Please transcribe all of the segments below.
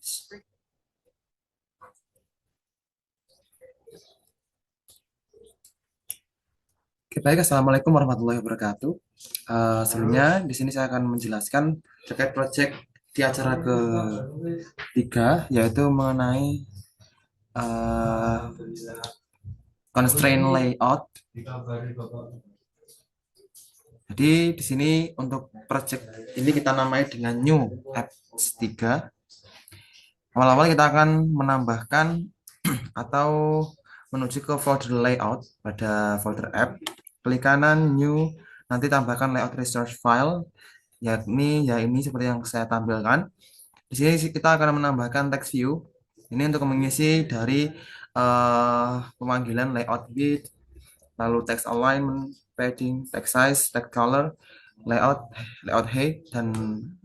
Oke, baik. Assalamualaikum warahmatullahi wabarakatuh. Sebelumnya di sini saya akan menjelaskan terkait proyek di acara ketiga, yaitu mengenai uh, constraint layout. Jadi di sini untuk proyek ini kita namai dengan new apps 3. Awal-awal kita akan menambahkan atau menuju ke folder layout pada folder app. Klik kanan new, nanti tambahkan layout resource file, yakni ya ini seperti yang saya tampilkan. Di sini kita akan menambahkan text view. Ini untuk mengisi dari pemanggilan layout width, lalu text alignment, padding, text size, text color, layout height, dan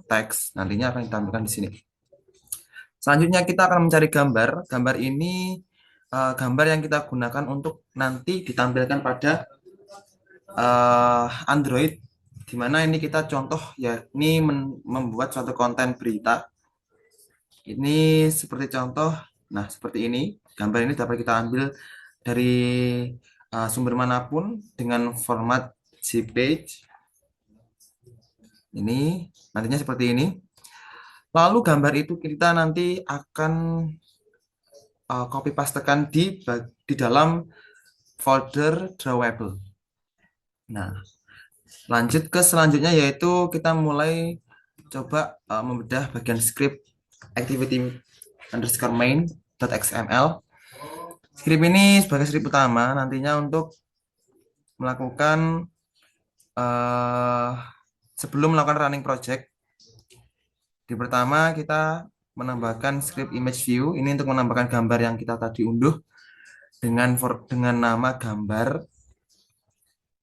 text. Nantinya akan ditampilkan di sini. Selanjutnya kita akan mencari gambar. Gambar ini gambar yang kita gunakan untuk nanti ditampilkan pada Android, di mana ini kita contoh yakni membuat suatu konten berita. Ini seperti contoh, nah seperti ini. Gambar ini dapat kita ambil dari sumber manapun dengan format JPEG. Ini nantinya seperti ini. Lalu gambar itu kita nanti akan copy pastekan di dalam folder drawable. Nah, lanjut ke selanjutnya yaitu kita mulai coba membedah bagian script activity underscore main.xml. Script ini sebagai script utama nantinya untuk melakukan uh, sebelum melakukan running project. Di pertama kita menambahkan script image view ini untuk menambahkan gambar yang kita tadi unduh dengan nama gambar.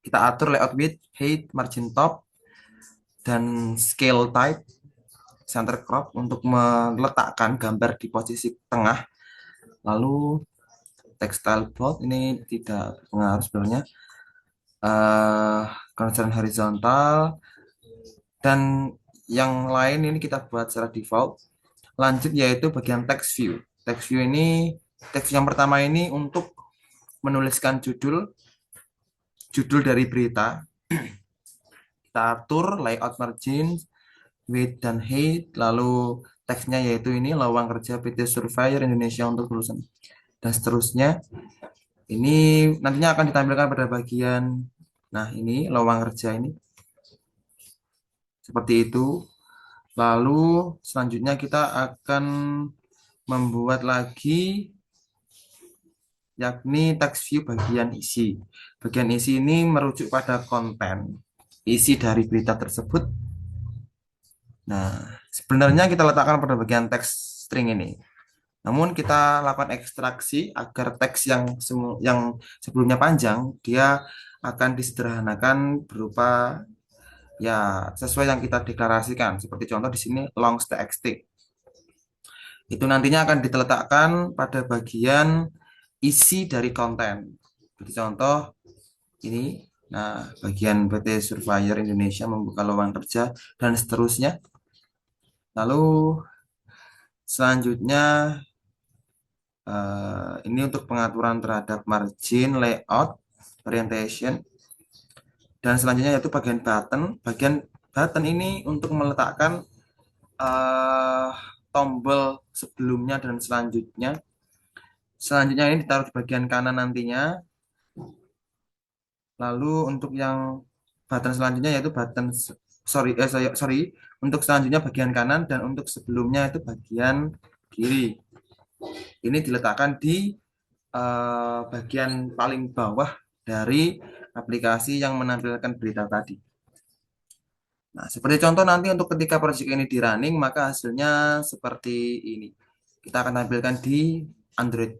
Kita atur layout width, height, margin top, dan scale type, center crop untuk meletakkan gambar di posisi tengah. Lalu textile bold ini tidak berpengaruh sebenarnya. Concern horizontal dan yang lain ini kita buat secara default. Lanjut yaitu bagian text view. Text view ini teks yang pertama ini untuk menuliskan judul dari berita. Kita atur layout margin, width dan height, lalu teksnya yaitu ini lowongan kerja PT Surveyor Indonesia untuk lulusan dan seterusnya. Ini nantinya akan ditampilkan pada bagian, nah ini lowongan kerja ini seperti itu. Lalu selanjutnya kita akan membuat lagi yakni text view bagian isi. Bagian isi ini merujuk pada konten isi dari berita tersebut. Nah, sebenarnya kita letakkan pada bagian teks string ini. Namun kita lakukan ekstraksi agar teks yang sebelumnya panjang dia akan disederhanakan berupa ya sesuai yang kita deklarasikan. Seperti contoh di sini longs.txt. Itu nantinya akan diletakkan pada bagian isi dari konten. Seperti contoh ini. Nah, bagian PT Surveyor Indonesia membuka lowongan kerja dan seterusnya. Lalu selanjutnya ini untuk pengaturan terhadap margin, layout, orientation, dan selanjutnya yaitu bagian button. Bagian button ini untuk meletakkan tombol sebelumnya dan selanjutnya. Selanjutnya ini ditaruh di bagian kanan nantinya. Lalu untuk yang button selanjutnya yaitu button sorry untuk selanjutnya bagian kanan dan untuk sebelumnya itu bagian kiri. Ini diletakkan di bagian paling bawah dari aplikasi yang menampilkan berita tadi. Nah, seperti contoh nanti untuk ketika proyek ini di running, maka hasilnya seperti ini. Kita akan tampilkan di Android.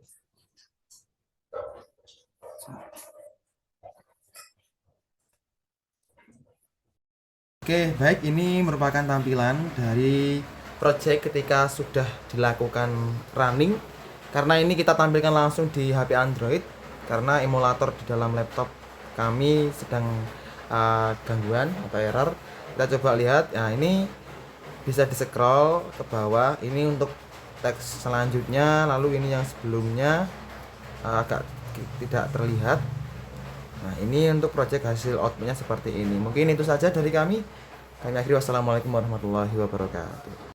Oke, baik. Ini merupakan tampilan dari project ketika sudah dilakukan running. Karena ini kita tampilkan langsung di HP Android, karena emulator di dalam laptop kami sedang gangguan atau error. Kita coba lihat. Nah, ini bisa di scroll ke bawah. Ini untuk teks selanjutnya, lalu ini yang sebelumnya agak tidak terlihat. Nah, ini untuk project hasil outputnya seperti ini. Mungkin itu saja dari kami. Kami akhiri, wassalamualaikum warahmatullahi wabarakatuh.